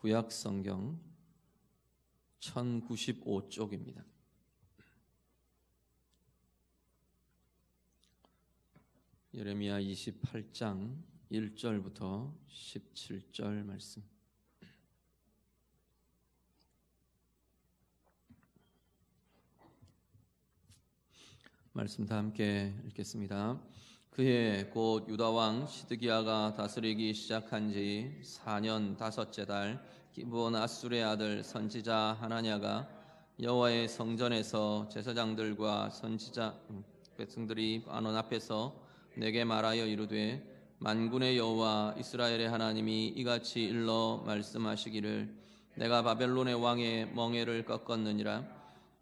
구약 성경 1095쪽입니다. 예레미야 28장 1절부터 17절 말씀. 말씀 다 함께 읽겠습니다. 그해 곧 유다 왕 시드기야가 다스리기 시작한 지 4년 다섯째 달 기브온 아술의 아들 선지자 하나냐가 여호와의 성전에서 제사장들과 선지자 백성들이 안원 앞에서 내게 말하여 이르되 만군의 여호와 이스라엘의 하나님이 이같이 일러 말씀하시기를 내가 바벨론의 왕의 멍에를 꺾었느니라.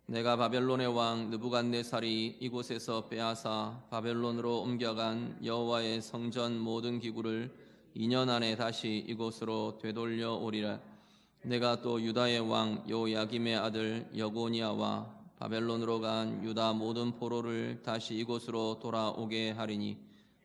내가 바벨론의 왕 느부갓네살이 이곳에서 빼앗아 바벨론으로 옮겨간 여호와의 성전 모든 기구를 2년 안에 다시 이곳으로 되돌려 오리라. 내가 또 유다의 왕 요야김의 아들 여고니아와 바벨론으로 간 유다 모든 포로를 다시 이곳으로 돌아오게 하리니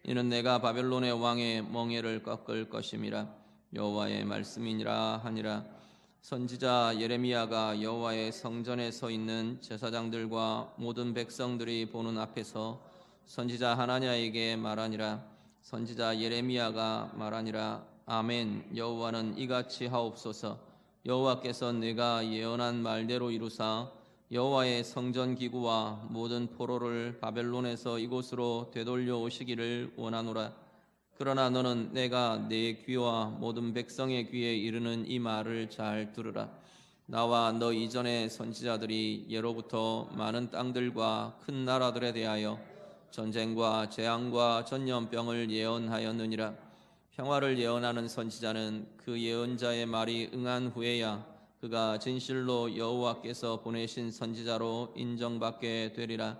이는 내가 바벨론의 왕의 멍에를 꺾을 것임이라. 여호와의 말씀이니라 하니라. 선지자 예레미야가 여호와의 성전에 서 있는 제사장들과 모든 백성들이 보는 앞에서 선지자 하나냐에게 말하니라. 선지자 예레미야가 말하니라. 아멘. 여호와는 이같이 하옵소서. 여호와께서 내가 예언한 말대로 이루사 여호와의 성전 기구와 모든 포로를 바벨론에서 이곳으로 되돌려 오시기를 원하노라. 그러나 너는 내가 내 귀와 모든 백성의 귀에 이르는 이 말을 잘 들으라. 나와 너 이전의 선지자들이 예로부터 많은 땅들과 큰 나라들에 대하여 전쟁과 재앙과 전염병을 예언하였느니라. 평화를 예언하는 선지자는 그 예언자의 말이 응한 후에야 그가 진실로 여호와께서 보내신 선지자로 인정받게 되리라.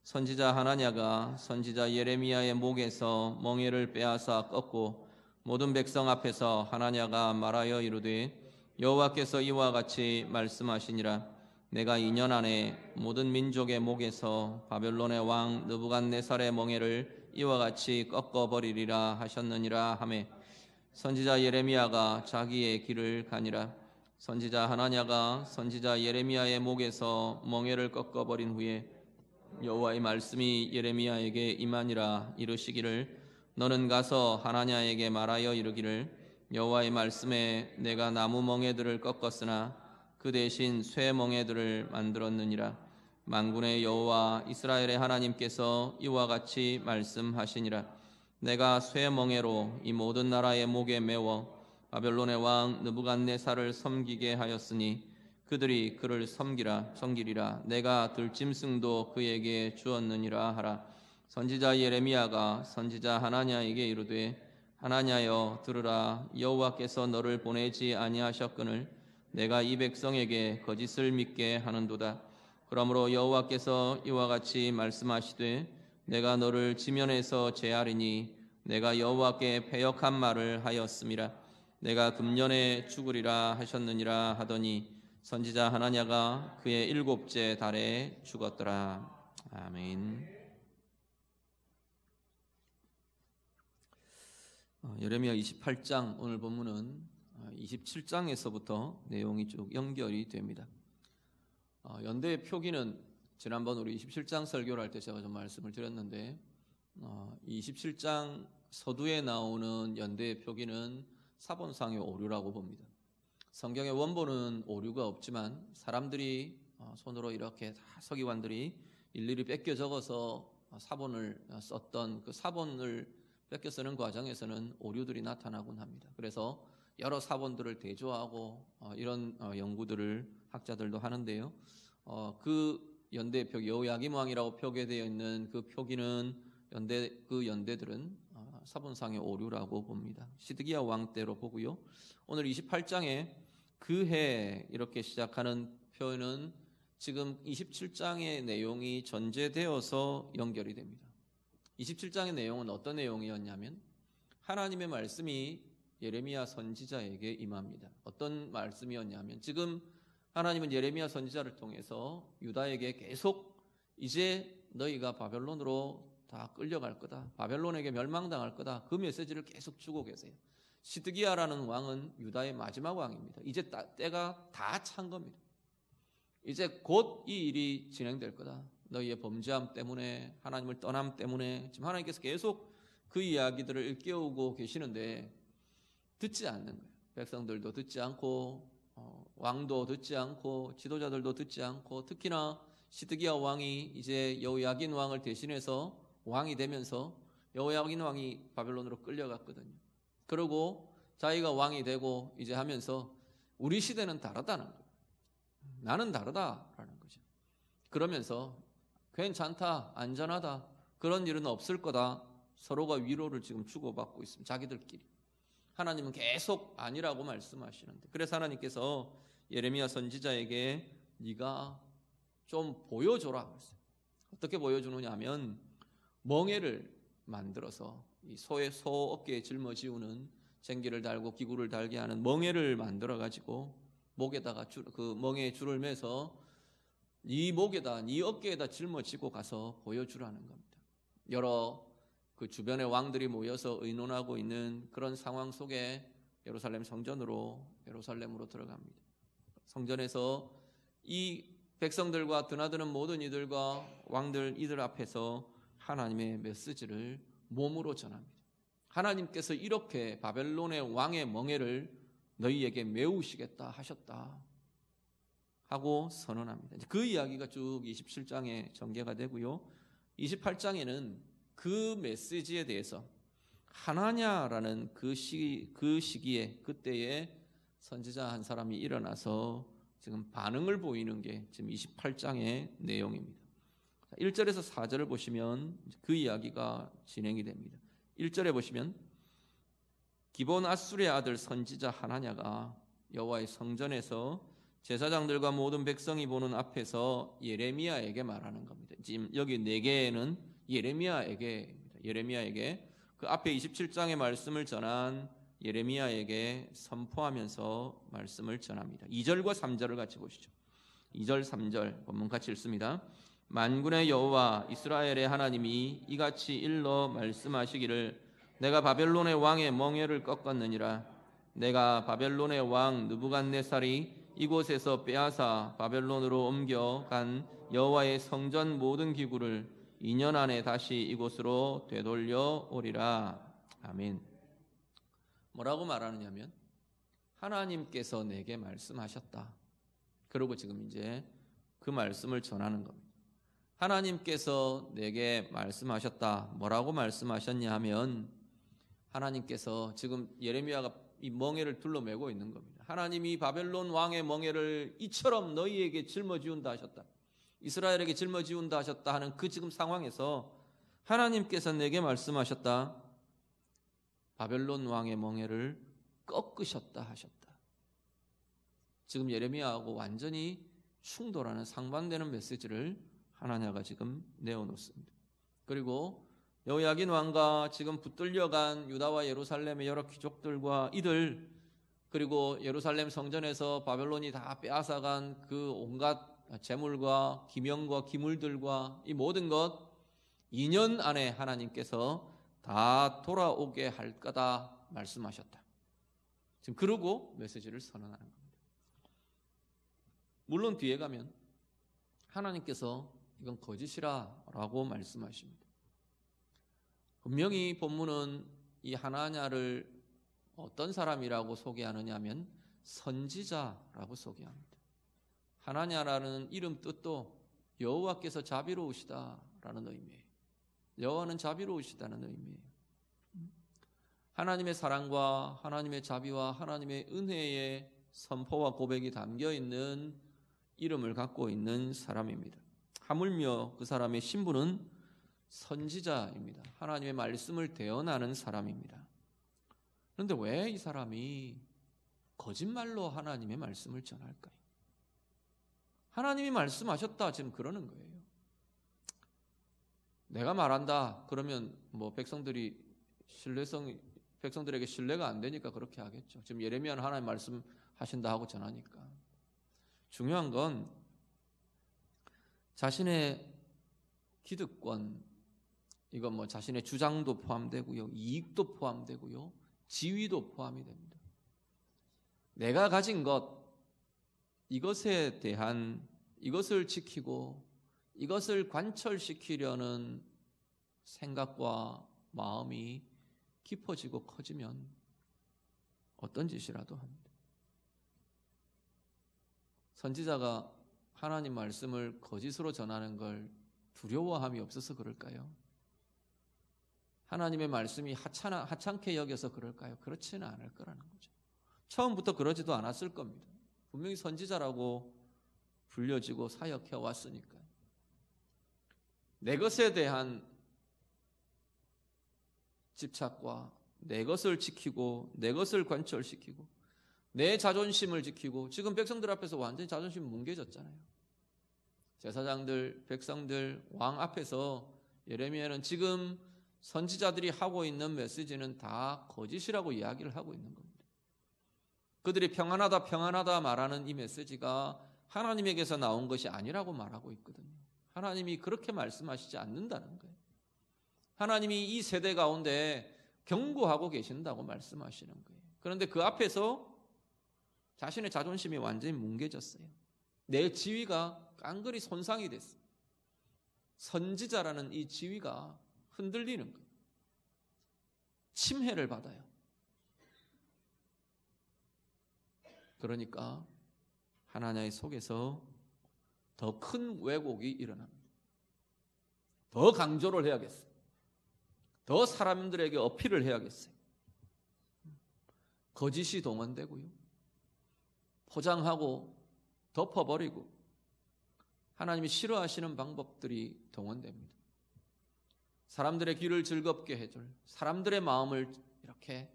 선지자 하나냐가 선지자 예레미야의 목에서 멍에를 빼앗아 꺾고 모든 백성 앞에서 하나냐가 말하여 이르되 여호와께서 이와 같이 말씀하시니라. 내가 2년 안에 모든 민족의 목에서 바벨론의 왕 느부갓네살의 멍에를 이와 같이 꺾어버리리라 하셨느니라 하매 선지자 예레미야가 자기의 길을 가니라. 선지자 하나냐가 선지자 예레미야의 목에서 멍에를 꺾어버린 후에 여호와의 말씀이 예레미야에게 임하니라. 이르시기를 너는 가서 하나냐에게 말하여 이르기를 여호와의 말씀에 내가 나무 멍에들을 꺾었으나 그 대신 쇠 멍에들을 만들었느니라. 만군의 여호와 이스라엘의 하나님께서 이와 같이 말씀하시니라. 내가 쇠 멍에로 이 모든 나라의 목에 메워 바벨론의 왕 느부갓네살을 섬기게 하였으니 그들이 그를 섬기리라. 내가 들짐승도 그에게 주었느니라 하라. 선지자 예레미야가 선지자 하나냐에게 이르되 하나냐여 들으라. 여호와께서 너를 보내지 아니하셨거늘 내가 이 백성에게 거짓을 믿게 하는도다. 그러므로 여호와께서 이와 같이 말씀하시되 내가 너를 지면에서 제하리니 내가 여호와께 패역한 말을 하였음이라. 내가 금년에 죽으리라 하셨느니라 하더니 선지자 하나냐가 그의 7째 달에 죽었더라. 아멘. 예레미야 28장 오늘 본문은 27장에서부터 내용이 쭉 연결이 됩니다. 연대의 표기는 지난번 우리 27장 설교를 할 때 제가 좀 말씀을 드렸는데 27장 서두에 나오는 연대의 표기는 사본상의 오류라고 봅니다. 성경의 원본은 오류가 없지만 사람들이 손으로 이렇게 다 서기관들이 일일이 뺏겨 적어서 사본을 썼던 그 사본을 뺏겨 쓰는 과정에서는 오류들이 나타나곤 합니다. 그래서 여러 사본들을 대조하고 이런 연구들을 학자들도 하는데요. 그 연대 표기 여호야김 왕이라고 표기되어 있는 그 표기는 그 연대들은 사본상의 오류라고 봅니다. 시드기야 왕 때로 보고요. 오늘 28장에 그해 이렇게 시작하는 표현은 지금 27장의 내용이 전제되어서 연결이 됩니다. 27장의 내용은 어떤 내용이었냐면 하나님의 말씀이 예레미야 선지자에게 임합니다. 어떤 말씀이었냐면 지금 하나님은 예레미야 선지자를 통해서 유다에게 계속 이제 너희가 바벨론으로 다 끌려갈 거다. 바벨론에게 멸망당할 거다. 그 메시지를 계속 주고 계세요. 시드기야라는 왕은 유다의 마지막 왕입니다. 이제 때가 다 찬 겁니다. 이제 곧 이 일이 진행될 거다. 너희의 범죄함 때문에, 하나님을 떠남 때문에. 지금 하나님께서 계속 그 이야기들을 일깨우고 계시는데 듣지 않는 거예요. 백성들도 듣지 않고 왕도 듣지 않고 지도자들도 듣지 않고, 특히나 시드기야 왕이 이제 여호야긴 왕을 대신해서 왕이 되면서 여호야긴 왕이 바벨론으로 끌려갔거든요. 그러고 자기가 왕이 되고 이제 하면서 우리 시대는 다르다는 거예요. 나는 다르다라는 거죠. 그러면서 괜찮다, 안전하다, 그런 일은 없을 거다, 서로가 위로를 지금 주고받고 있습니다. 자기들끼리. 하나님은 계속 아니라고 말씀하시는데, 그래서 하나님께서 예레미야 선지자에게 네가 좀 보여줘라 그랬어요. 어떻게 보여주느냐 하면 멍에를 만들어서 이 소의 소 어깨에 짊어지우는, 쟁기를 달고 기구를 달게 하는 멍에를 만들어 가지고 목에다가 그 멍에에 줄을 매서 네 목에다, 네 어깨에다 짊어지고 가서 보여주라는 겁니다. 여러 그 주변의 왕들이 모여서 의논하고 있는 그런 상황 속에 예루살렘으로 들어갑니다. 성전에서 이 백성들과 드나드는 모든 이들과 왕들 이들 앞에서 하나님의 메시지를 몸으로 전합니다. 하나님께서 이렇게 바벨론의 왕의 멍에를 너희에게 메우시겠다 하셨다 하고 선언합니다. 그 이야기가 쭉 27장에 전개가 되고요. 28장에는 그 메시지에 대해서 하나냐라는 그 시기에, 그때에 선지자 한 사람이 일어나서 지금 반응을 보이는 게 지금 28장의 내용입니다. 1절에서 4절을 보시면 그 이야기가 진행이 됩니다. 1절에 보시면 기본 아술의 아들 선지자 하나냐가 여호와의 성전에서 제사장들과 모든 백성이 보는 앞에서 예레미야에게 말하는 겁니다. 지금 여기 4개는 예레미야에게 그 앞에 27장의 말씀을 전한 예레미야에게 선포하면서 말씀을 전합니다. 2절과 3절을 같이 보시죠. 2절 3절 본문 같이 읽습니다. 만군의 여호와 이스라엘의 하나님이 이같이 일러 말씀하시기를 내가 바벨론의 왕의 멍에를 꺾었느니라. 내가 바벨론의 왕 느부갓네살이 이곳에서 빼앗아 바벨론으로 옮겨간 여호와의 성전 모든 기구를 2년 안에 다시 이곳으로 되돌려 오리라. 아멘. 뭐라고 말하느냐면 하나님께서 내게 말씀하셨다. 그리고 지금 이제 그 말씀을 전하는 겁니다. 하나님께서 내게 말씀하셨다. 뭐라고 말씀하셨냐 하면 하나님께서 지금 예레미야가 이 멍에를 둘러매고 있는 겁니다. 하나님이 바벨론 왕의 멍에를 이처럼 너희에게 짊어지운다 하셨다. 이스라엘에게 짊어지운다 하셨다 하는 그 지금 상황에서 하나님께서 내게 말씀하셨다. 바벨론 왕의 멍에를 꺾으셨다 하셨다. 지금 예레미야하고 완전히 충돌하는 상반되는 메시지를 하나냐가 지금 내어놓습니다. 그리고 여호야긴 왕과 지금 붙들려간 유다와 예루살렘의 여러 귀족들과 이들, 그리고 예루살렘 성전에서 바벨론이 다 빼앗아간 그 온갖 재물과 기명과 기물들과 이 모든 것 2년 안에 하나님께서 다 돌아오게 할 거다 말씀하셨다. 지금 그러고 메시지를 선언하는 겁니다. 물론 뒤에 가면 하나님께서 이건 거짓이라 라고 말씀하십니다. 분명히 본문은 이 하나냐를 어떤 사람이라고 소개하느냐 하면 선지자라고 소개합니다. 하나냐라는 이름 뜻도 여호와께서 자비로우시다라는 의미예요. 여호와는 자비로우시다는 의미예요. 하나님의 사랑과 하나님의 자비와 하나님의 은혜의 선포와 고백이 담겨있는 이름을 갖고 있는 사람입니다. 하물며 그 사람의 신분은 선지자입니다. 하나님의 말씀을 대언하는 사람입니다. 그런데 왜 이 사람이 거짓말로 하나님의 말씀을 전할까요? 하나님이 말씀하셨다 지금 그러는 거예요. 내가 말한다 그러면 뭐 백성들에게 신뢰가 안 되니까 그렇게 하겠죠. 지금 예레미야는 하나님 말씀하신다 하고 전하니까. 중요한 건 자신의 기득권, 이건 뭐 자신의 주장도 포함되고요, 이익도 포함되고요, 지위도 포함이 됩니다. 내가 가진 것, 이것에 대한, 이것을 지키고 이것을 관철시키려는 생각과 마음이 깊어지고 커지면 어떤 짓이라도 합니다. 선지자가 하나님 말씀을 거짓으로 전하는 걸 두려워함이 없어서 그럴까요? 하나님의 말씀이 하찮게 여겨서 그럴까요? 그렇지는 않을 거라는 거죠. 처음부터 그러지도 않았을 겁니다. 분명히 선지자라고 불려지고 사역해 왔으니까요. 내 것에 대한 집착과 내 것을 지키고 내 것을 관철시키고 내 자존심을 지키고, 지금 백성들 앞에서 완전히 자존심이 뭉개졌잖아요. 제사장들, 백성들, 왕 앞에서 예레미야는 지금 선지자들이 하고 있는 메시지는 다 거짓이라고 이야기를 하고 있는 겁니다. 그들이 평안하다 평안하다 말하는 이 메시지가 하나님에게서 나온 것이 아니라고 말하고 있거든요. 하나님이 그렇게 말씀하시지 않는다는 거예요. 하나님이 이 세대 가운데 경고하고 계신다고 말씀하시는 거예요. 그런데 그 앞에서 자신의 자존심이 완전히 뭉개졌어요. 내 지위가 깡그리 손상이 됐어요. 선지자라는 이 지위가 흔들리는 거예요. 침해를 받아요. 그러니까 하나님 속에서 더 큰 왜곡이 일어납니다. 더 강조를 해야겠어요. 더 사람들에게 어필을 해야겠어요. 거짓이 동원되고요. 포장하고 덮어버리고 하나님이 싫어하시는 방법들이 동원됩니다. 사람들의 귀를 즐겁게 해줄, 사람들의 마음을 이렇게,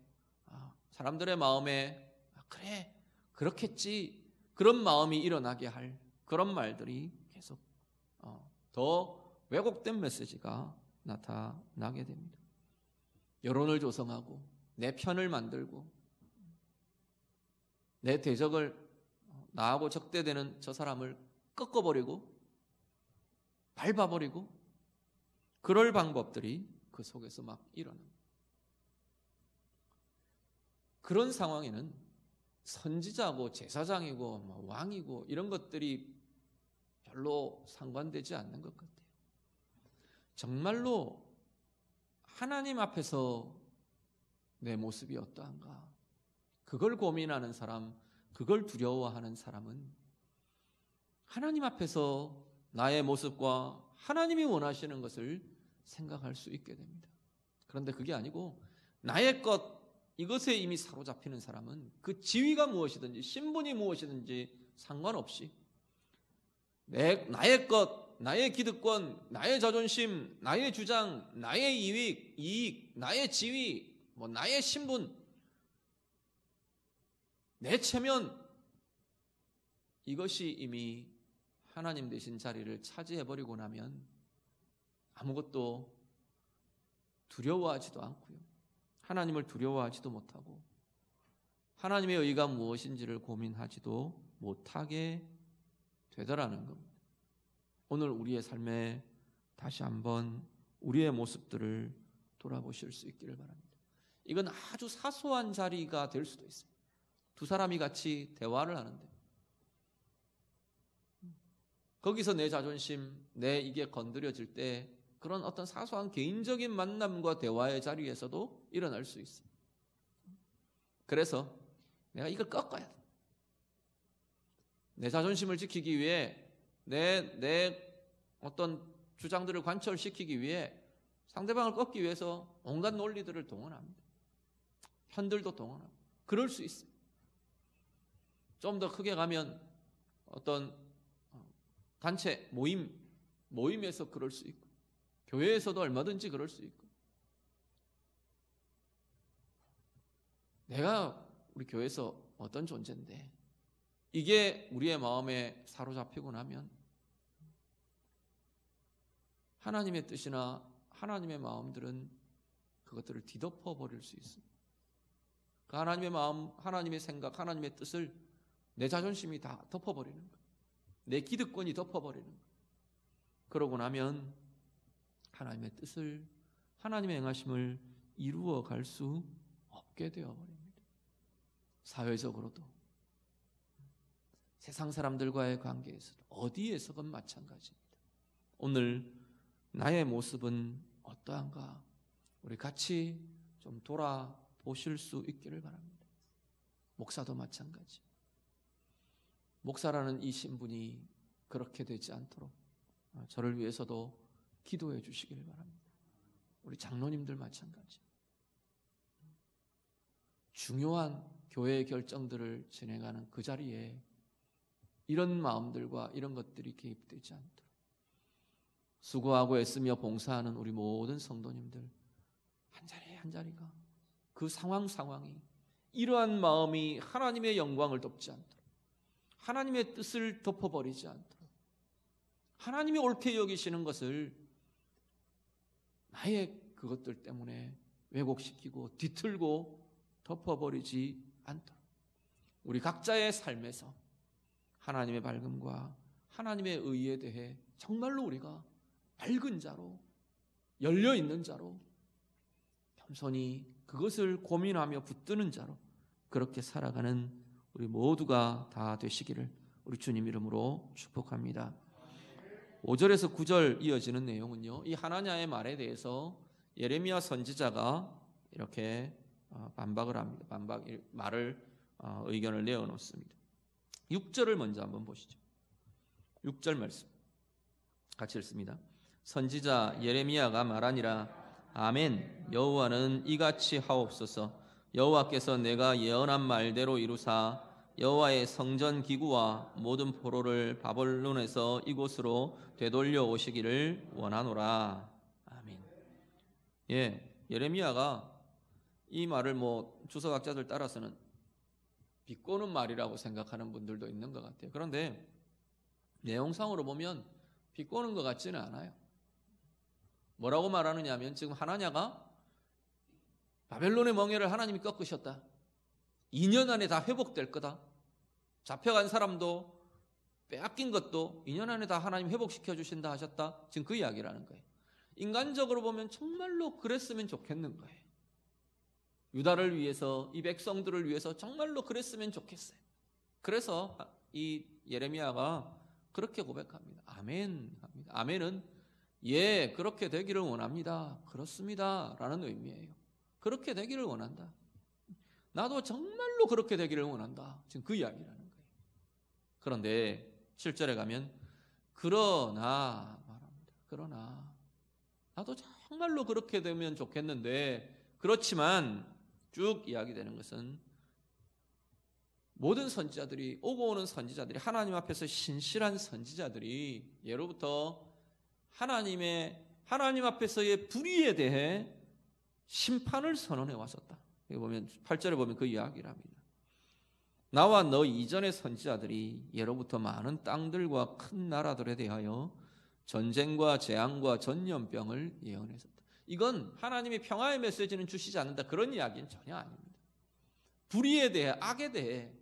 사람들의 마음에 그래 그렇겠지, 그런 마음이 일어나게 할 그런 말들이 계속 더 왜곡된 메시지가 나타나게 됩니다. 여론을 조성하고 내 편을 만들고 내 대적을, 나하고 적대되는 저 사람을 꺾어버리고 밟아버리고, 그럴 방법들이 그 속에서 막 일어납니다. 그런 상황에는 선지자고 제사장이고 왕이고 이런 것들이 별로 상관되지 않는 것 같아요. 정말로 하나님 앞에서 내 모습이 어떠한가, 그걸 고민하는 사람, 그걸 두려워하는 사람은 하나님 앞에서 나의 모습과 하나님이 원하시는 것을 생각할 수 있게 됩니다. 그런데 그게 아니고 나의 것, 이것에 이미 사로잡히는 사람은 그 지위가 무엇이든지 신분이 무엇이든지 상관없이 나의 것, 나의 기득권, 나의 자존심, 나의 주장, 나의 이익, 나의 지위, 나의 신분, 내 체면, 이것이 이미 하나님 되신 자리를 차지해버리고 나면 아무것도 두려워하지도 않고요. 하나님을 두려워하지도 못하고 하나님의 의가 무엇인지를 고민하지도 못하게 되더라는 겁니다. 오늘 우리의 삶에 다시 한번 우리의 모습들을 돌아보실 수 있기를 바랍니다. 이건 아주 사소한 자리가 될 수도 있어요. 두 사람이 같이 대화를 하는데 거기서 내 자존심, 내 이게 건드려질 때 그런 어떤 사소한 개인적인 만남과 대화의 자리에서도 일어날 수 있어요. 그래서 내가 이걸 꺾어야 돼. 내 자존심을 지키기 위해 내 어떤 주장들을 관철시키기 위해 상대방을 꺾기 위해서 온갖 논리들을 동원합니다. 편들도 동원하고 그럴 수 있어요. 좀 더 크게 가면 어떤 단체 모임에서 그럴 수 있고 교회에서도 얼마든지 그럴 수 있고, 내가 우리 교회에서 어떤 존재인데 이게 우리의 마음에 사로잡히고 나면 하나님의 뜻이나 하나님의 마음들은 그것들을 뒤덮어 버릴 수 있어요. 그 하나님의 마음, 하나님의 생각, 하나님의 뜻을 내 자존심이 다 덮어버리는 거예요. 내 기득권이 덮어버리는 거예요. 그러고 나면 하나님의 뜻을, 하나님의 행하심을 이루어 갈 수 없게 없게 되어버립니다. 사회적으로도, 세상 사람들과의 관계에서도, 어디에서건 마찬가지입니다. 오늘 나의 모습은 어떠한가? 우리 같이 좀 돌아보실 수 있기를 바랍니다. 목사도 마찬가지. 목사라는 이 신분이 그렇게 되지 않도록 저를 위해서도 기도해 주시기를 바랍니다. 우리 장로님들 마찬가지. 중요한 교회의 결정들을 진행하는 그 자리에 이런 마음들과 이런 것들이 개입되지 않도록 수고하고 애쓰며 봉사하는 우리 모든 성도님들 한 자리 한 자리가 그 상황이 이러한 마음이 하나님의 영광을 덮지 않도록, 하나님의 뜻을 덮어버리지 않도록, 하나님이 옳게 여기시는 것을 나의 그것들 때문에 왜곡시키고 뒤틀고 덮어버리지 않도록 우리 각자의 삶에서 하나님의 밝음과 하나님의 의에 대해 정말로 우리가 밝은 자로, 열려있는 자로, 겸손히 그것을 고민하며 붙드는 자로 그렇게 살아가는 우리 모두가 다 되시기를 우리 주님 이름으로 축복합니다. 5절에서 9절 이어지는 내용은요, 이 하나냐의 말에 대해서 예레미야 선지자가 이렇게 반박을 합니다. 의견을 내어놓습니다. 6절을 먼저 한번 보시죠. 6절 말씀 같이 읽습니다. 선지자 예레미야가 말하니라. 아멘. 여호와는 이같이 하옵소서. 여호와께서 내가 예언한 말대로 이루사 여호와의 성전 기구와 모든 포로를 바벨론에서 이곳으로 되돌려 오시기를 원하노라. 아멘. 예레미야가 이 말을 주석학자들 따라서는 비꼬는 말이라고 생각하는 분들도 있는 것 같아요. 그런데 내용상으로 보면 비꼬는 것 같지는 않아요. 뭐라고 말하느냐 하면 지금 하나냐가 바벨론의 멍에를 하나님이 꺾으셨다. 2년 안에 다 회복될 거다. 잡혀간 사람도 빼앗긴 것도 2년 안에 다 하나님 회복시켜 주신다 하셨다. 지금 그 이야기라는 거예요. 인간적으로 보면 정말로 그랬으면 좋겠는 거예요. 유다를 위해서, 이 백성들을 위해서 정말로 그랬으면 좋겠어요. 그래서 이 예레미야가 그렇게 고백합니다. 아멘 합니다. 아멘은 예, 그렇게 되기를 원합니다. 그렇습니다. 라는 의미예요. 그렇게 되기를 원한다. 나도 정말로 그렇게 되기를 원한다. 지금 그 이야기라는 거예요. 그런데 7절에 가면 그러나 말합니다. 그러나 나도 정말로 그렇게 되면 좋겠는데 그렇지만 쭉 이야기되는 것은 모든 선지자들이, 오고 오는 선지자들이, 하나님 앞에서 신실한 선지자들이 예로부터 하나님 앞에서의 불의에 대해 심판을 선언해 왔었다. 여기 보면 8절에 보면 그 이야기를 합니다. 나와 너 이전의 선지자들이 예로부터 많은 땅들과 큰 나라들에 대하여 전쟁과 재앙과 전염병을 예언했었다. 이건 하나님이 평화의 메시지는 주시지 않는다, 그런 이야기는 전혀 아닙니다. 불의에 대해, 악에 대해,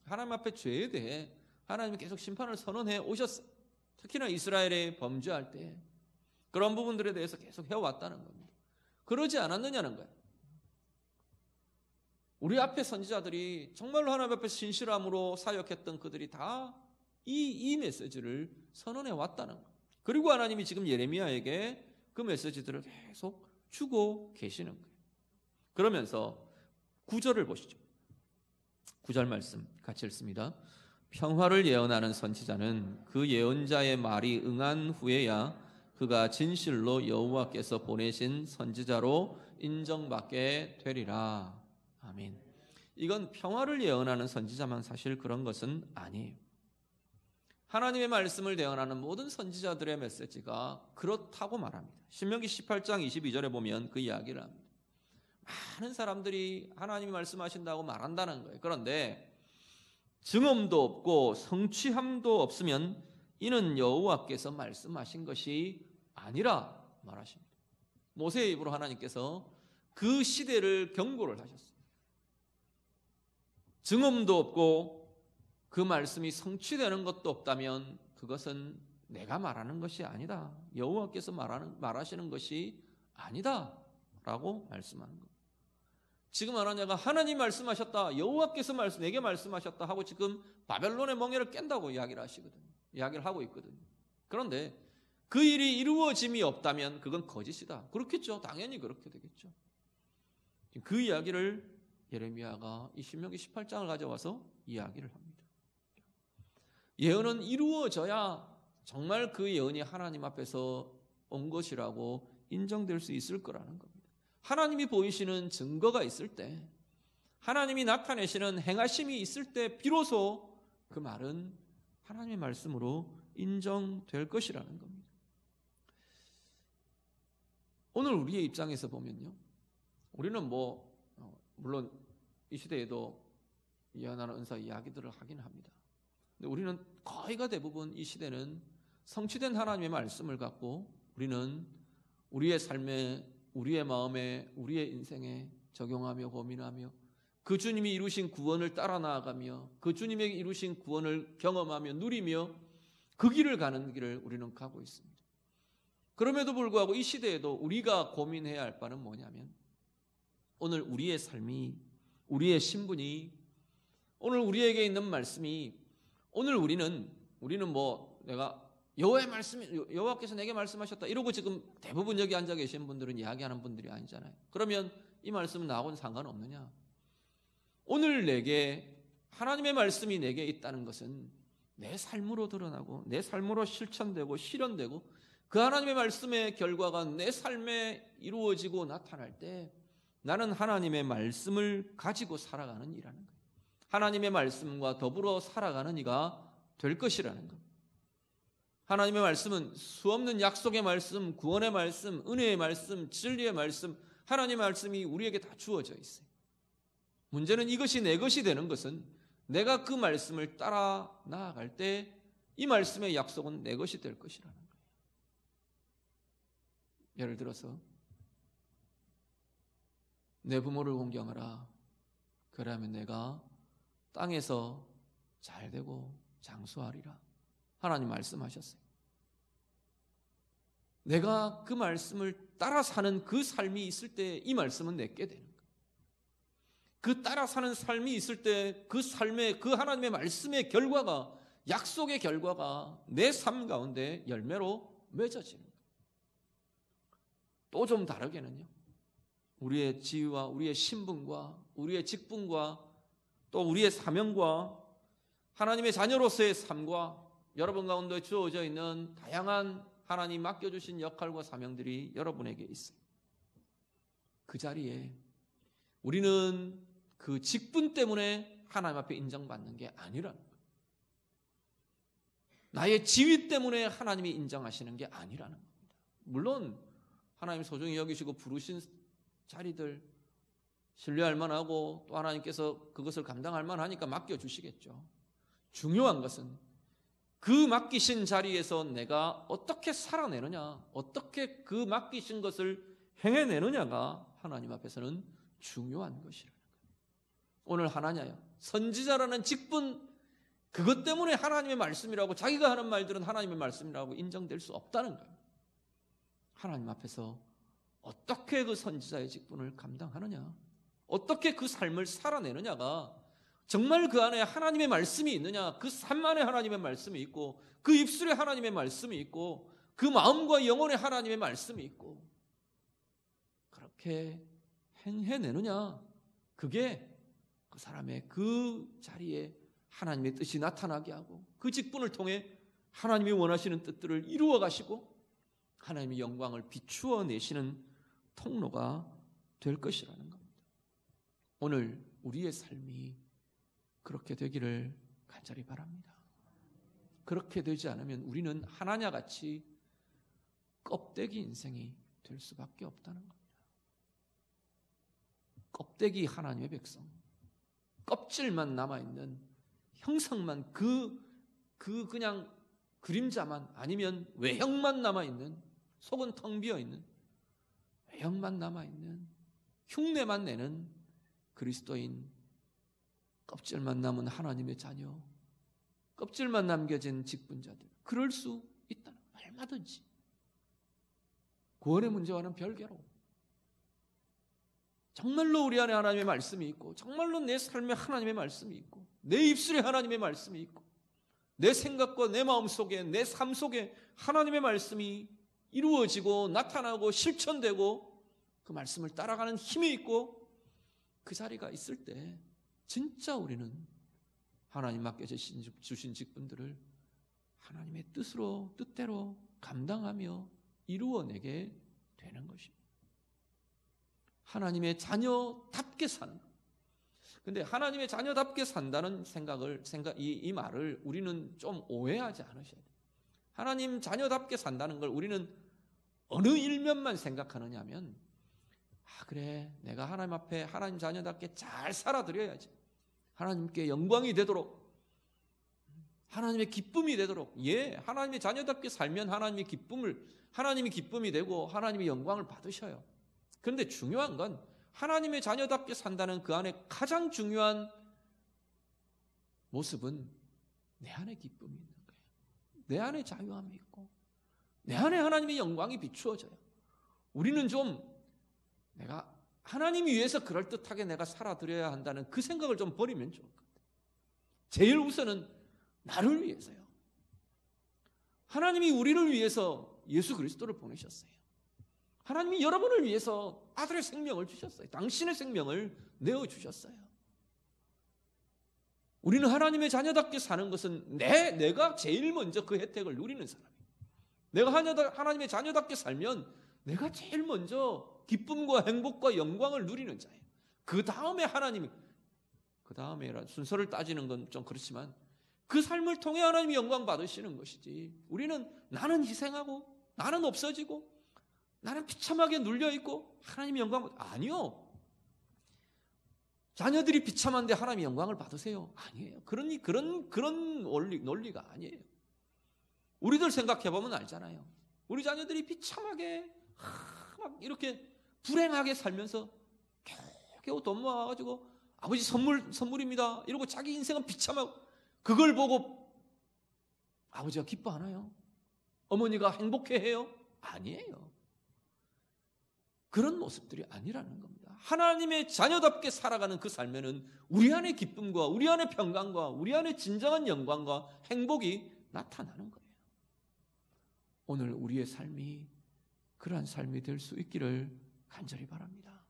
하나님 앞에 죄에 대해 하나님이 계속 심판을 선언해 오셨어요. 특히나 이스라엘이 범죄할 때 그런 부분들에 대해서 계속 해왔다는 겁니다. 그러지 않았느냐는 거예요. 우리 앞에 선지자들이 정말로 하나님 앞에 신실함으로 사역했던 그들이 다 이 메시지를 선언해 왔다는 거예요. 그리고 하나님이 지금 예레미야에게 그 메시지들을 계속 주고 계시는 거예요. 그러면서 9절을 보시죠. 9절 말씀 같이 읽습니다. 평화를 예언하는 선지자는 그 예언자의 말이 응한 후에야 그가 진실로 여호와께서 보내신 선지자로 인정받게 되리라. 아멘. 이건 평화를 예언하는 선지자만 사실 그런 것은 아니에요. 하나님의 말씀을 대언하는 모든 선지자들의 메시지가 그렇다고 말합니다. 신명기 18장 22절에 보면 그 이야기를 합니다. 많은 사람들이 하나님이 말씀하신다고 말한다는 거예요. 그런데 증언도 없고 성취함도 없으면 이는 여호와께서 말씀하신 것이 아니라 말하십니다. 모세의 입으로 하나님께서 그 시대를 경고를 하셨습니다. 증언도 없고 그 말씀이 성취되는 것도 없다면 그것은 내가 말하는 것이 아니다. 여호와께서 말하시는 것이 아니다 라고 말씀하는 겁니다. 지금 하나냐가 하나님 말씀하셨다, 여호와께서 내게 말씀하셨다 하고 지금 바벨론의 멍에를 깬다고 이야기를 하시거든요. 이야기를 하고 있거든요. 그런데 그 일이 이루어짐이 없다면 그건 거짓이다. 그렇겠죠. 당연히 그렇게 되겠죠. 그 이야기를 예레미야가 이 신명기 18장을 가져와서 이야기를 합니다. 예언은 이루어져야 정말 그 예언이 하나님 앞에서 온 것이라고 인정될 수 있을 거라는 겁니다. 하나님이 보이시는 증거가 있을 때, 하나님이 나타내시는 행하심이 있을 때 비로소 그 말은 하나님의 말씀으로 인정될 것이라는 겁니다. 오늘 우리의 입장에서 보면요, 우리는 물론 이 시대에도 예언하는 은사 이야기들을 하긴 합니다. 근데 우리는 거의가 대부분 이 시대는 성취된 하나님의 말씀을 갖고 우리는 우리의 삶에, 우리의 마음에, 우리의 인생에 적용하며 고민하며 그 주님이 이루신 구원을 따라 나아가며 그 주님에게 이루신 구원을 경험하며 누리며 그 길을 가는 길을 우리는 가고 있습니다. 그럼에도 불구하고 이 시대에도 우리가 고민해야 할 바는 뭐냐면, 오늘 우리의 삶이, 우리의 신분이, 오늘 우리에게 있는 말씀이, 오늘 우리는 내가 여호와의 말씀이, 여호와께서 내게 말씀하셨다 이러고 지금 대부분 여기 앉아 계신 분들은 이야기하는 분들이 아니잖아요. 그러면 이 말씀은 나하고는 상관없느냐? 오늘 내게 하나님의 말씀이 내게 있다는 것은 내 삶으로 드러나고 내 삶으로 실천되고 실현되고 그 하나님의 말씀의 결과가 내 삶에 이루어지고 나타날 때 나는 하나님의 말씀을 가지고 살아가는 이라는 거예요. 하나님의 말씀과 더불어 살아가는 이가 될 것이라는 겁니다. 하나님의 말씀은 수없는 약속의 말씀, 구원의 말씀, 은혜의 말씀, 진리의 말씀, 하나님의 말씀이 우리에게 다 주어져 있어요. 문제는 이것이 내 것이 되는 것은 내가 그 말씀을 따라 나아갈 때 이 말씀의 약속은 내 것이 될 것이라는 거예요. 예를 들어서 내 부모를 공경하라. 그러면 내가 땅에서 잘되고 장수하리라. 하나님 말씀하셨어요. 내가 그 말씀을 따라 사는 그 삶이 있을 때 이 말씀은 내게 되는 거예요. 그 따라 사는 삶이 있을 때 그 삶의 그 하나님의 말씀의 결과가, 약속의 결과가 내 삶 가운데 열매로 맺어지는 거예요. 또 좀 다르게는요, 우리의 지위와 우리의 신분과 우리의 직분과 또 우리의 사명과 하나님의 자녀로서의 삶과 여러분 가운데 주어져 있는 다양한 하나님 맡겨주신 역할과 사명들이 여러분에게 있어요. 그 자리에 우리는 그 직분 때문에 하나님 앞에 인정받는 게 아니라는 거예요. 나의 지위 때문에 하나님이 인정하시는 게 아니라는 겁니다. 물론 하나님 소중히 여기시고 부르신 자리들 신뢰할 만하고 또 하나님께서 그것을 감당할 만하니까 맡겨주시겠죠. 중요한 것은 그 맡기신 자리에서 내가 어떻게 살아내느냐, 어떻게 그 맡기신 것을 행해내느냐가 하나님 앞에서는 중요한 것이라는 거예요. 오늘 하나냐요, 선지자라는 직분, 그것 때문에 하나님의 말씀이라고, 자기가 하는 말들은 하나님의 말씀이라고 인정될 수 없다는 거예요. 하나님 앞에서 어떻게 그 선지자의 직분을 감당하느냐, 어떻게 그 삶을 살아내느냐가 정말 그 안에 하나님의 말씀이 있느냐, 그 삶 안에 하나님의 말씀이 있고 그 입술에 하나님의 말씀이 있고 그 마음과 영혼에 하나님의 말씀이 있고 그렇게 행해내느냐, 그게 그 사람의 그 자리에 하나님의 뜻이 나타나게 하고 그 직분을 통해 하나님이 원하시는 뜻들을 이루어 가시고 하나님의 영광을 비추어 내시는 통로가 될 것이라는 겁니다. 오늘 우리의 삶이 그렇게 되기를 간절히 바랍니다. 그렇게 되지 않으면 우리는 하나냐 같이 껍데기 인생이 될 수밖에 없다는 겁니다. 껍데기 하나님의 백성, 껍질만 남아있는, 형상만 그냥 그림자만, 아니면 외형만 남아있는, 속은 텅 비어있는, 외형만 남아있는, 흉내만 내는 그리스도인, 껍질만 남은 하나님의 자녀, 껍질만 남겨진 직분자들, 그럴 수 있다는, 얼마든지 구원의 문제와는 별개로 정말로 우리 안에 하나님의 말씀이 있고, 정말로 내 삶에 하나님의 말씀이 있고, 내 입술에 하나님의 말씀이 있고, 내 생각과 내 마음 속에, 내 삶 속에 하나님의 말씀이 이루어지고 나타나고 실천되고 그 말씀을 따라가는 힘이 있고, 그 자리가 있을 때 진짜 우리는 하나님 맡겨주신 직분들을 하나님의 뜻대로 감당하며 이루어내게 되는 것입니다. 하나님의 자녀답게 사는 것. 근데 하나님의 자녀답게 산다는 이 말을 우리는 좀 오해하지 않으셔야 돼요. 하나님 자녀답게 산다는 걸 우리는 어느 일면만 생각하느냐 하면, 그래, 내가 하나님 앞에 하나님 자녀답게 잘 살아드려야지. 하나님께 영광이 되도록, 하나님의 기쁨이 되도록. 하나님의 자녀답게 살면 하나님이 기쁨이 되고 하나님의 영광을 받으셔요. 그런데 중요한 건 하나님의 자녀답게 산다는 그 안에 가장 중요한 모습은 내 안에 기쁨이 있는 거예요. 내 안에 자유함이 있고 내 안에 하나님의 영광이 비추어져요. 우리는 좀 내가 하나님 위해서 그럴듯하게 내가 살아드려야 한다는 그 생각을 좀 버리면 좋을 것 같아요. 제일 우선은 나를 위해서요. 하나님이 우리를 위해서 예수 그리스도를 보내셨어요. 하나님이 여러분을 위해서 아들의 생명을 주셨어요. 당신의 생명을 내어주셨어요. 우리는 하나님의 자녀답게 사는 것은 내가 제일 먼저 그 혜택을 누리는 사람이에요. 내가 하나님의 자녀답게 살면 내가 제일 먼저 기쁨과 행복과 영광을 누리는 자예요. 그 다음에 순서를 따지는 건 좀 그렇지만 그 삶을 통해 하나님이 영광 받으시는 것이지, 우리는 나는 희생하고 나는 없어지고 나는 비참하게 눌려있고 하나님이 영광 아니요. 자녀들이 비참한데 하나님이 영광을 받으세요? 아니에요. 그런 논리가 아니에요. 우리들 생각해보면 알잖아요. 우리 자녀들이 비참하게 막 이렇게 불행하게 살면서 겨우 돈 모아가지고 아버지 선물입니다 이러고 자기 인생은 비참하고, 그걸 보고 아버지가 기뻐하나요? 어머니가 행복해해요? 아니에요. 그런 모습들이 아니라는 겁니다. 하나님의 자녀답게 살아가는 그 삶에는 우리 안의 기쁨과 우리 안의 평강과 우리 안의 진정한 영광과 행복이 나타나는 거예요. 오늘 우리의 삶이 그러한 삶이 될 수 있기를 간절히 바랍니다.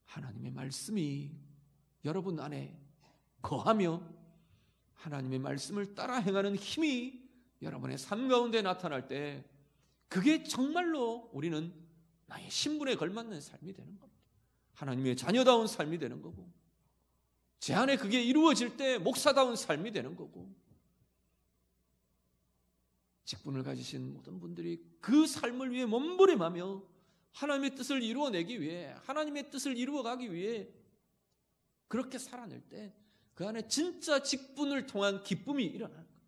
하나님의 말씀이 여러분 안에 거하며 하나님의 말씀을 따라 행하는 힘이 여러분의 삶 가운데 나타날 때, 그게 정말로 우리는 나의 신분에 걸맞는 삶이 되는 겁니다. 하나님의 자녀다운 삶이 되는 거고, 제 안에 그게 이루어질 때 목사다운 삶이 되는 거고, 직분을 가지신 모든 분들이 그 삶을 위해 몸부림하며 하나님의 뜻을 이루어내기 위해, 하나님의 뜻을 이루어가기 위해 그렇게 살아낼 때 그 안에 진짜 직분을 통한 기쁨이 일어나는 거예요.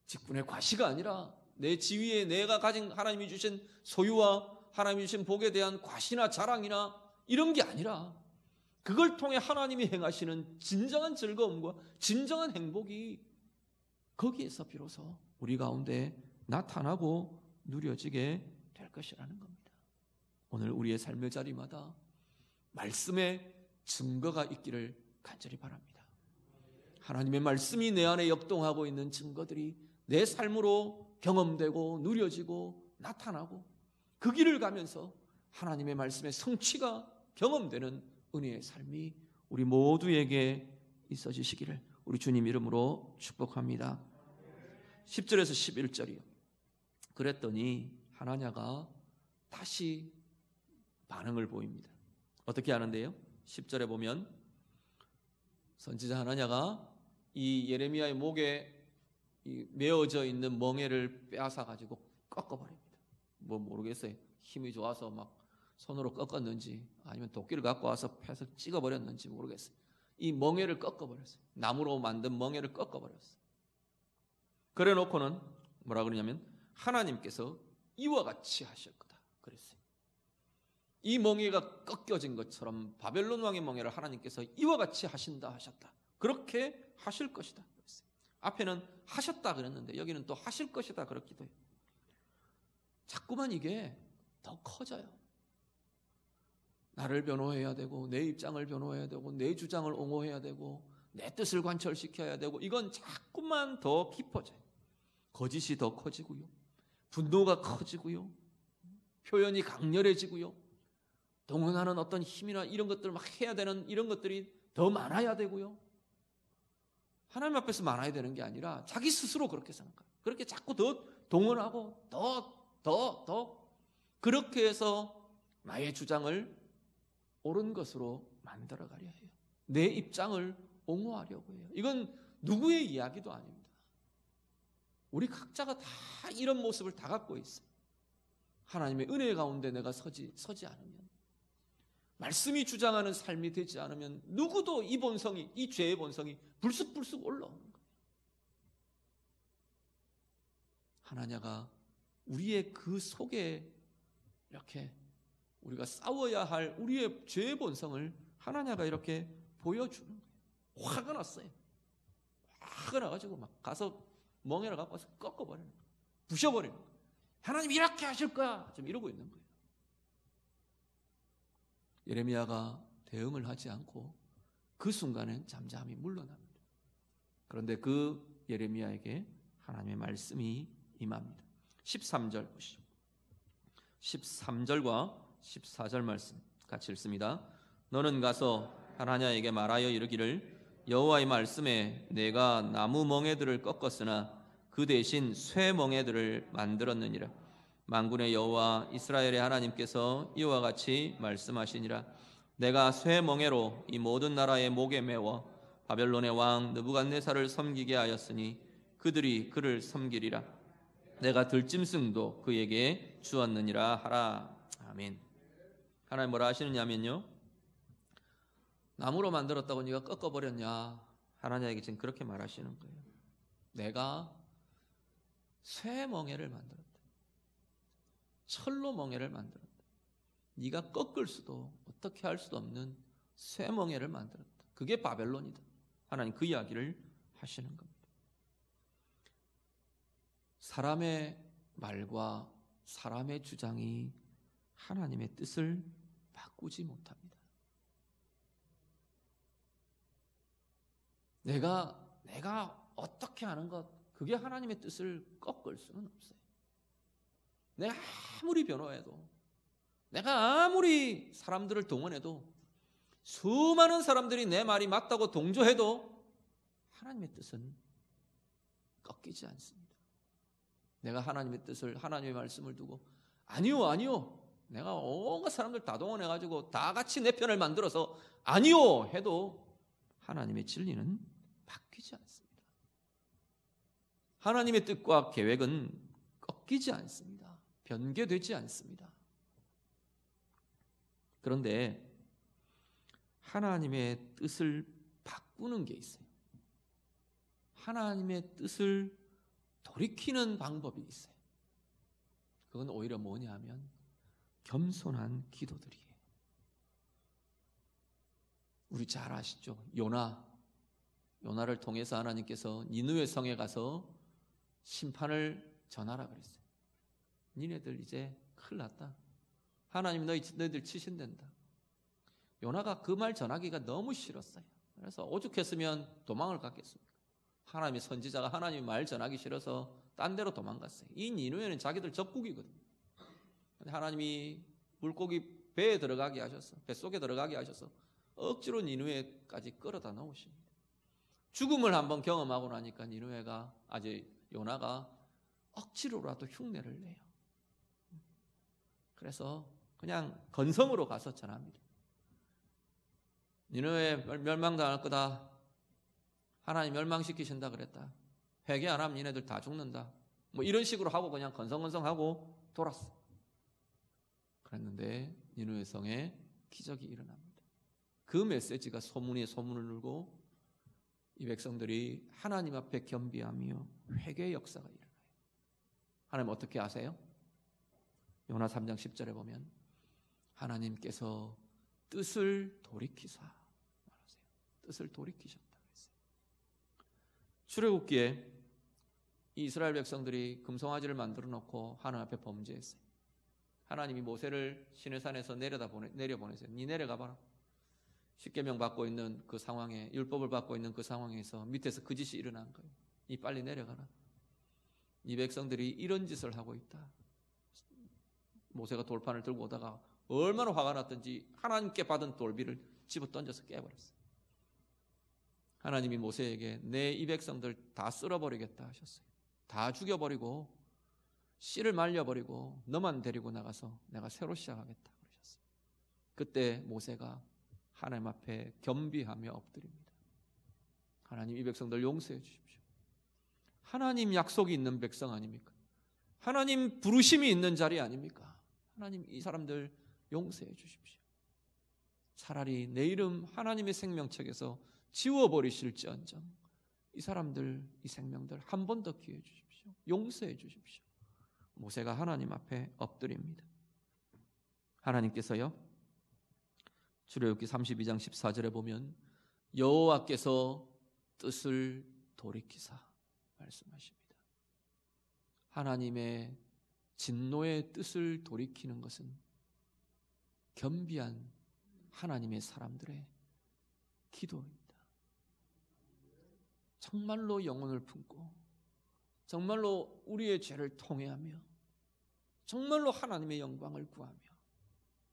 직분의 과시가 아니라 내 지위에 내가 가진 하나님이 주신 소유와 하나님이 주신 복에 대한 과시나 자랑이나 이런 게 아니라, 그걸 통해 하나님이 행하시는 진정한 즐거움과 진정한 행복이 거기에서 비로소 우리 가운데 나타나고 누려지게 될 것이라는 겁니다. 오늘 우리의 삶의 자리마다 말씀의 증거가 있기를 간절히 바랍니다. 하나님의 말씀이 내 안에 역동하고 있는 증거들이 내 삶으로 경험되고 누려지고 나타나고, 그 길을 가면서 하나님의 말씀의 성취가 경험되는 은혜의 삶이 우리 모두에게 있어지시기를 우리 주님 이름으로 축복합니다. 10절에서 11절이요. 그랬더니 하나냐가 다시 반응을 보입니다. 어떻게 하는데요? 10절에 보면 선지자 하나냐가 이 예레미야의 목에 메어져 있는 멍에를 빼앗아 가지고 꺾어버립니다. 뭐 모르겠어요. 힘이 좋아서 막 손으로 꺾었는지 아니면 도끼를 갖고 와서 패서 찍어버렸는지 모르겠어요. 이 멍에를 꺾어버렸어요. 나무로 만든 멍에를 꺾어버렸어요. 그래 놓고는 뭐라 그러냐면 하나님께서 이와 같이 하실 거다 그랬어요. 이 멍에가 꺾여진 것처럼 바벨론 왕의 멍에를 하나님께서 이와 같이 하신다 하셨다. 그렇게 하실 것이다 그랬어요. 앞에는 하셨다 그랬는데 여기는 또 하실 것이다 그렇기도 해요. 자꾸만 이게 더 커져요. 나를 변호해야 되고 내 입장을 변호해야 되고 내 주장을 옹호해야 되고 내 뜻을 관철시켜야 되고 이건 자꾸만 더 깊어져요. 거짓이 더 커지고요. 분노가 커지고요. 표현이 강렬해지고요. 동원하는 어떤 힘이나 이런 것들을 막 해야 되는 이런 것들이 더 많아야 되고요. 하나님 앞에서 많아야 되는 게 아니라 자기 스스로 그렇게 생각해요. 그렇게 자꾸 더 동원하고 더 그렇게 해서 나의 주장을 옳은 것으로 만들어가려 해요. 내 입장을 옹호하려고 해요. 이건 누구의 이야기도 아닙니다. 우리 각자가 다 이런 모습을 다 갖고 있어요. 하나님의 은혜 가운데 내가 서지 않으면, 말씀이 주장하는 삶이 되지 않으면 누구도 이 본성이, 이 죄의 본성이 불쑥불쑥 올라오는 거예요. 하나냐가 우리의 그 속에 이렇게 우리가 싸워야 할 우리의 죄의 본성을 하나냐가 이렇게 보여주는 거예요. 화가 났어요. 화가 나가지고 막 가서 멍에를 갖고 와서 꺾어버리는 거예요. 부셔버리는 거예요. 하나님 이렇게 하실 거야. 지금 이러고 있는 거예요. 예레미야가 대응을 하지 않고 그 순간엔 잠잠히 물러납니다. 그런데 그 예레미야에게 하나님의 말씀이 임합니다. 13절 보시죠. 13절과 14절 말씀 같이 읽습니다. 너는 가서 하나냐에게 말하여 이르기를 여호와의 말씀에 내가 나무 멍에들을 꺾었으나 그 대신 쇠 멍에들을 만들었느니라. 만군의 여호와 이스라엘의 하나님께서 이와 같이 말씀하시니라. 내가 쇠 멍에로 이 모든 나라의 목에 메워 바벨론의 왕 느부갓네살을 섬기게 하였으니 그들이 그를 섬기리라. 내가 들짐승도 그에게 주었느니라 하라. 아멘. 하나님 뭐라 하시느냐면요, 나무로 만들었다고 네가 꺾어버렸냐. 하나님에게 지금 그렇게 말하시는 거예요. 내가 쇠 멍에를 만들었다. 철로 멍에를 만들었다. 네가 꺾을 수도 어떻게 할 수도 없는 쇠 멍에를 만들었다. 그게 바벨론이다. 하나님 그 이야기를 하시는 겁니다. 사람의 말과 사람의 주장이 하나님의 뜻을 바꾸지 못합니다. 내가 어떻게 하는 것, 그게 하나님의 뜻을 꺾을 수는 없어요. 내가 아무리 변호해도, 내가 아무리 사람들을 동원해도, 수많은 사람들이 내 말이 맞다고 동조해도 하나님의 뜻은 꺾이지 않습니다. 내가 하나님의 뜻을, 하나님의 말씀을 두고 아니요 내가 온갖 사람들 다 동원해가지고 다 같이 내 편을 만들어서 아니요 해도 하나님의 진리는 바뀌지 않습니다. 하나님의 뜻과 계획은 꺾이지 않습니다. 변개되지 않습니다. 그런데 하나님의 뜻을 바꾸는 게 있어요. 하나님의 뜻을 돌이키는 방법이 있어요. 그건 오히려 뭐냐 하면 겸손한 기도들이에요. 우리 잘 아시죠? 요나를 통해서 하나님께서 니느웨 성에 가서 심판을 전하라 그랬어요. 니네들 이제 큰일 났다. 하나님 너희들 치신댄다. 요나가 그 말 전하기가 너무 싫었어요. 그래서 오죽했으면 도망을 갔겠습니까? 하나님의 선지자가 하나님의 말 전하기 싫어서 딴 데로 도망갔어요. 이 니느웨는 자기들 적국이거든요. 근데 하나님이 물고기 배에 들어가게 하셔서, 뱃속에 들어가게 하셔서 억지로 니느웨까지 끌어다 놓으십니다. 죽음을 한번 경험하고 나니까 요나가 억지로라도 흉내를 내요. 그래서 그냥 건성으로 가서 전합니다. 니느웨 멸망당할 거다. 하나님 멸망시키신다 그랬다. 회개 안 하면 니네들 다 죽는다. 뭐 이런 식으로 하고 그냥 건성건성하고 돌았어. 그랬는데 니느웨 성에 기적이 일어납니다. 그 메시지가 소문에 소문을 울고 이 백성들이 하나님 앞에 겸비하며 회개의 역사가 일어나요. 하나님 어떻게 아세요? 요나 3장 10절에 보면 하나님께서 뜻을 돌이키사 말하세요. 뜻을 돌이키셨다 그랬어요. 하나님이 모세를 시내산에서 내려보내세요. 니 내려가 봐라. 십계명 받고 있는 그 상황에, 율법을 받고 있는 그 상황에서 밑에서 그 짓이 일어난 거예요. 니 빨리 내려가라. 이 백성들이 이런 짓을 하고 있다. 모세가 돌판을 들고 오다가 얼마나 화가 났던지 하나님께 받은 돌비를 집어 던져서 깨버렸어요. 하나님이 모세에게 내 이 백성들 다 쓸어버리겠다 하셨어요. 다 죽여버리고 씨를 말려버리고 너만 데리고 나가서 내가 새로 시작하겠다 그러셨어요. 그때 모세가 하나님 앞에 겸비하며 엎드립니다. 하나님, 이 백성들 용서해 주십시오. 하나님 약속이 있는 백성 아닙니까? 하나님 부르심이 있는 자리 아닙니까? 하나님, 이 사람들 용서해 주십시오. 차라리 내 이름 하나님의 생명책에서 지워버리실지언정 이 사람들, 이 생명들 한 번 더 기회 주십시오. 용서해 주십시오. 모세가 하나님 앞에 엎드립니다. 하나님께서요, 출애굽기 32장 14절에 보면 여호와께서 뜻을 돌이키사 말씀하십니다. 하나님의 진노의 뜻을 돌이키는 것은 겸비한 하나님의 사람들의 기도입니다. 정말로 영혼을 품고 정말로 우리의 죄를 통회하며 정말로 하나님의 영광을 구하며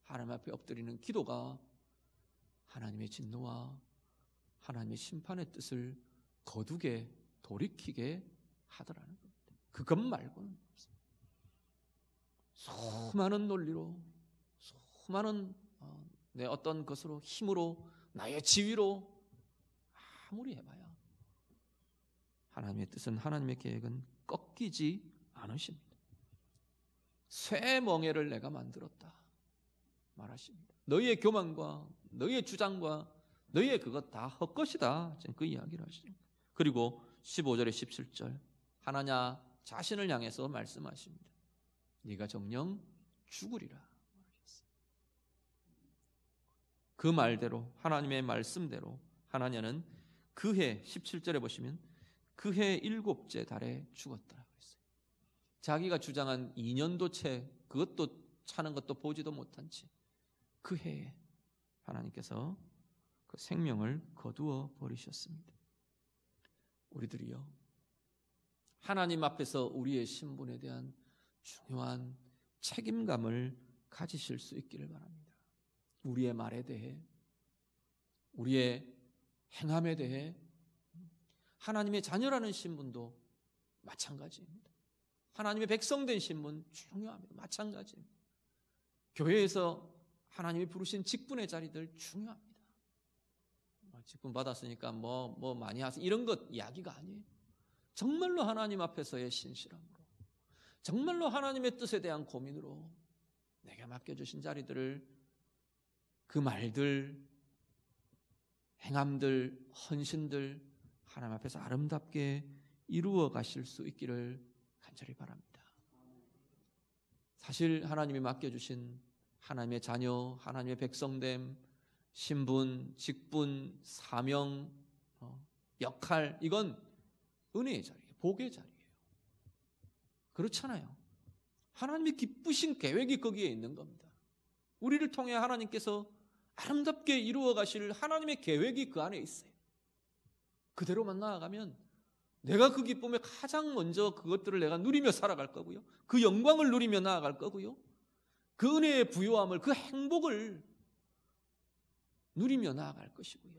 하나님 앞에 엎드리는 기도가 하나님의 진노와 하나님의 심판의 뜻을 거두게 돌이키게 하더라는 겁니다. 그것 말고는 없습니다. 수많은 논리로, 수많은 내 어떤 것으로, 힘으로, 나의 지위로 아무리 해봐야 하나님의 뜻은, 하나님의 계획은 꺾이지 않으십니다. 쇠 멍에를 내가 만들었다 말하십니다. 너희의 교만과 너희의 주장과 너희의 그것 다 헛것이다. 그 이야기를 하시죠. 그리고 15절에 17절 하나냐 자신을 향해서 말씀하십니다. 네가 정녕 죽으리라. 그 말대로, 하나님의 말씀대로 하나냐는 그해 17절에 보시면 그해 7째 달에 죽었다 그랬어요. 자기가 주장한 2년도 채 그것도 차는 것도 보지도 못한 채 그 해에 하나님께서 그 생명을 거두어 버리셨습니다. 우리들이요, 하나님 앞에서 우리의 신분에 대한 중요한 책임감을 가지실 수 있기를 바랍니다. 우리의 말에 대해, 우리의 행함에 대해 하나님의 자녀라는 신분도 마찬가지입니다. 하나님의 백성된 신분 중요합니다. 마찬가지입니다. 교회에서 하나님이 부르신 직분의 자리들 중요합니다. 직분 받았으니까 뭐 많이 하세요 이런 것 이야기가 아니에요. 정말로 하나님 앞에서의 신실함으로, 정말로 하나님의 뜻에 대한 고민으로 내게 맡겨주신 자리들을 그 말들, 행함들, 헌신들 하나님 앞에서 아름답게 이루어 가실 수 있기를 간절히 바랍니다. 사실 하나님이 맡겨주신 하나님의 자녀, 하나님의 백성됨, 신분, 직분, 사명, 역할, 이건 은혜의 자리예요. 복의 자리예요. 그렇잖아요. 하나님이 기쁘신 계획이 거기에 있는 겁니다. 우리를 통해 하나님께서 아름답게 이루어 가실 하나님의 계획이 그 안에 있어요. 그대로만 나아가면 내가 그 기쁨에 가장 먼저 그것들을 내가 누리며 살아갈 거고요. 그 영광을 누리며 나아갈 거고요. 그 은혜의 부요함을, 그 행복을 누리며 나아갈 것이고요.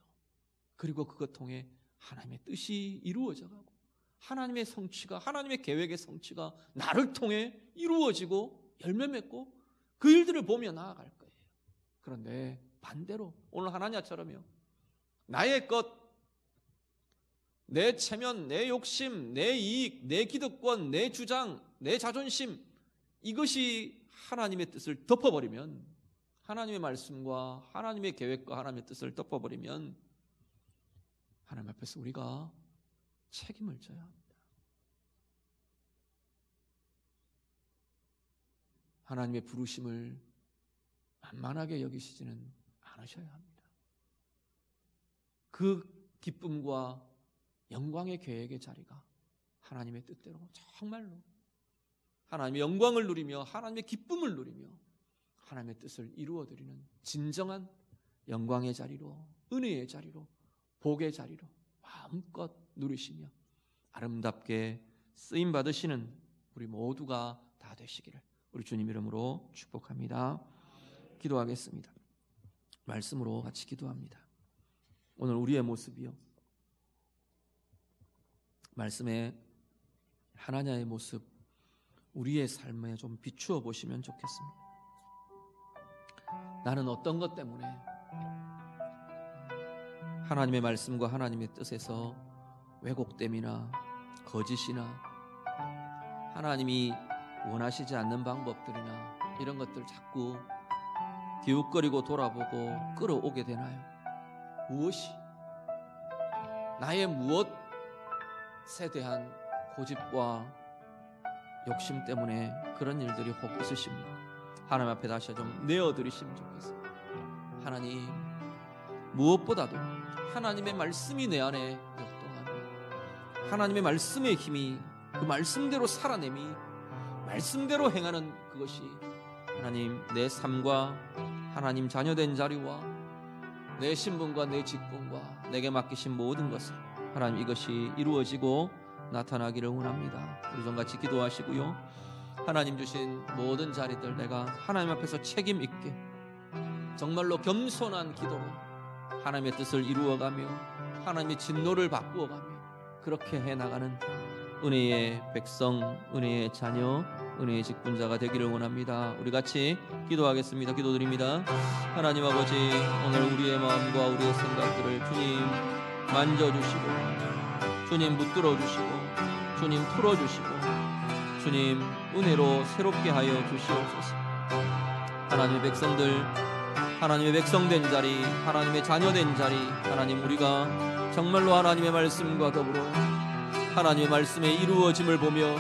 그리고 그것 통해 하나님의 뜻이 이루어져 가고 하나님의 성취가, 하나님의 계획의 성취가 나를 통해 이루어지고 열매 맺고 그 일들을 보며 나아갈 거예요. 그런데 반대로 오늘 하나냐처럼요, 나의 것, 내 체면, 내 욕심, 내 이익, 내 기득권, 내 주장, 내 자존심, 이것이 하나님의 뜻을 덮어버리면, 하나님의 말씀과 하나님의 계획과 하나님의 뜻을 덮어버리면 하나님 앞에서 우리가 책임을 져야 합니다. 하나님의 부르심을 만만하게 여기시지는 않으셔야 합니다. 그 기쁨과 영광의 계획의 자리가 하나님의 뜻대로 정말로 하나님의 영광을 누리며 하나님의 기쁨을 누리며 하나님의 뜻을 이루어드리는 진정한 영광의 자리로, 은혜의 자리로, 복의 자리로 마음껏 누리시며 아름답게 쓰임 받으시는 우리 모두가 다 되시기를 우리 주님 이름으로 축복합니다. 기도하겠습니다. 말씀으로 같이 기도합니다. 오늘 우리의 모습이요, 말씀의 하나님의 모습, 우리의 삶에 좀 비추어 보시면 좋겠습니다. 나는 어떤 것 때문에 하나님의 말씀과 하나님의 뜻에서 왜곡됨이나 거짓이나 하나님이 원하시지 않는 방법들이나 이런 것들 자꾸 기웃거리고 돌아보고 끌어오게 되나요? 무엇이 나의 무엇에 대한 고집과 욕심 때문에 그런 일들이 혹 있으십니까? 하나님 앞에 다시 좀 내어드리시면 좋겠습니다. 하나님, 무엇보다도 하나님의 말씀이 내 안에 역동하며 하나님의 말씀의 힘이 그 말씀대로 살아내미 말씀대로 행하는 그것이 하나님 내 삶과 하나님 자녀된 자리와 내 신분과 내 직분과 내게 맡기신 모든 것을 하나님 이것이 이루어지고 나타나기를 원합니다. 우리 좀 같이 기도하시고요, 하나님 주신 모든 자리들 내가 하나님 앞에서 책임 있게 정말로 겸손한 기도로 하나님의 뜻을 이루어가며 하나님의 진노를 바꾸어가며 그렇게 해나가는 은혜의 백성, 은혜의 자녀, 은혜의 직분자가 되기를 원합니다. 우리 같이 기도하겠습니다. 기도드립니다. 하나님 아버지, 오늘 우리의 마음과 우리의 생각들을 주님 만져주시고 주님 붙들어 주시고 주님 풀어주시고 주님 은혜로 새롭게 하여 주시옵소서. 하나님의 백성들, 하나님의 백성된 자리, 하나님의 자녀된 자리, 하나님 우리가 정말로 하나님의 말씀과 더불어 하나님의 말씀의 이루어짐을 보며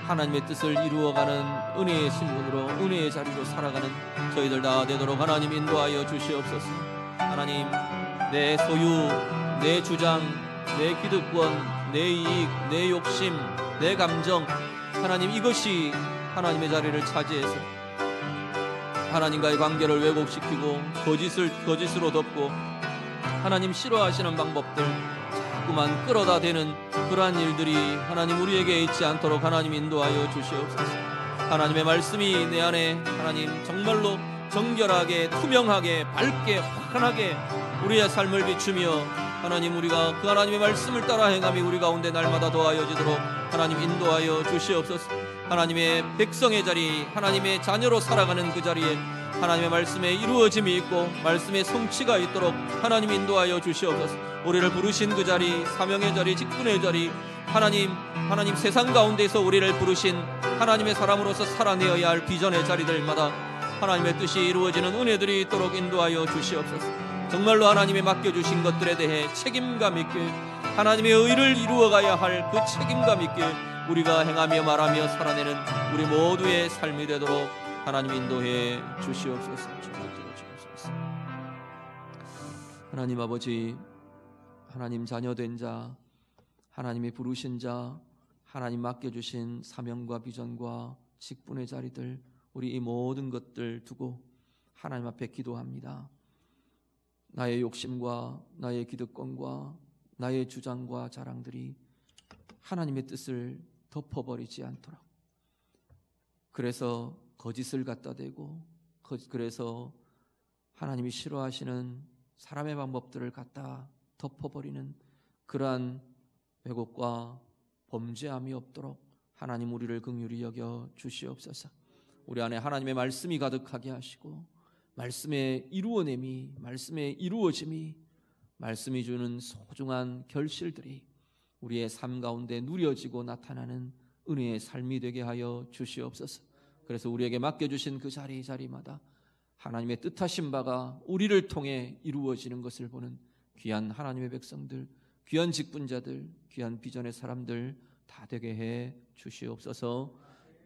하나님의 뜻을 이루어가는 은혜의 신분으로 은혜의 자리로 살아가는 저희들 다 되도록 하나님 인도하여 주시옵소서. 하나님, 내 소유, 내 주장, 내 기득권, 내 이익, 내 욕심, 내 감정, 하나님 이것이 하나님의 자리를 차지해서 하나님과의 관계를 왜곡시키고 거짓으로 덮고 하나님 싫어하시는 방법들 자꾸만 끌어다 대는 그러한 일들이 하나님 우리에게 있지 않도록 하나님 인도하여 주시옵소서. 하나님의 말씀이 내 안에 하나님 정말로 정결하게 투명하게 밝게 환하게 우리의 삶을 비추며 하나님 우리가 그 하나님의 말씀을 따라 행함이 우리 가운데 날마다 더하여지도록 하나님 인도하여 주시옵소서. 하나님의 백성의 자리, 하나님의 자녀로 살아가는 그 자리에 하나님의 말씀에 이루어짐이 있고 말씀의 성취가 있도록 하나님 인도하여 주시옵소서. 우리를 부르신 그 자리, 사명의 자리, 직분의 자리, 하나님 세상 가운데서 우리를 부르신 하나님의 사람으로서 살아내어야 할 비전의 자리들마다 하나님의 뜻이 이루어지는 은혜들이 있도록 인도하여 주시옵소서. 정말로 하나님의 맡겨주신 것들에 대해 책임감 있게 하나님의 의를 이루어가야 할 그 책임감 있게 우리가 행하며 말하며 살아내는 우리 모두의 삶이 되도록 하나님 인도해 주시옵소서. 하나님 아버지, 하나님 자녀된 자, 하나님의 부르신 자, 하나님 맡겨주신 사명과 비전과 직분의 자리들, 우리 이 모든 것들 두고 하나님 앞에 기도합니다. 나의 욕심과 나의 기득권과 나의 주장과 자랑들이 하나님의 뜻을 덮어버리지 않도록, 그래서 거짓을 갖다 대고 그래서 하나님이 싫어하시는 사람의 방법들을 갖다 덮어버리는 그러한 왜곡과 범죄함이 없도록 하나님 우리를 긍휼히 여겨 주시옵소서. 우리 안에 하나님의 말씀이 가득하게 하시고 말씀의 이루어냄이, 말씀의 이루어짐이, 말씀이 주는 소중한 결실들이 우리의 삶 가운데 누려지고 나타나는 은혜의 삶이 되게 하여 주시옵소서. 그래서 우리에게 맡겨주신 그 자리마다 하나님의 뜻하신 바가 우리를 통해 이루어지는 것을 보는 귀한 하나님의 백성들, 귀한 직분자들, 귀한 비전의 사람들 다 되게 해 주시옵소서.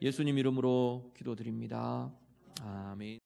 예수님 이름으로 기도드립니다. 아멘.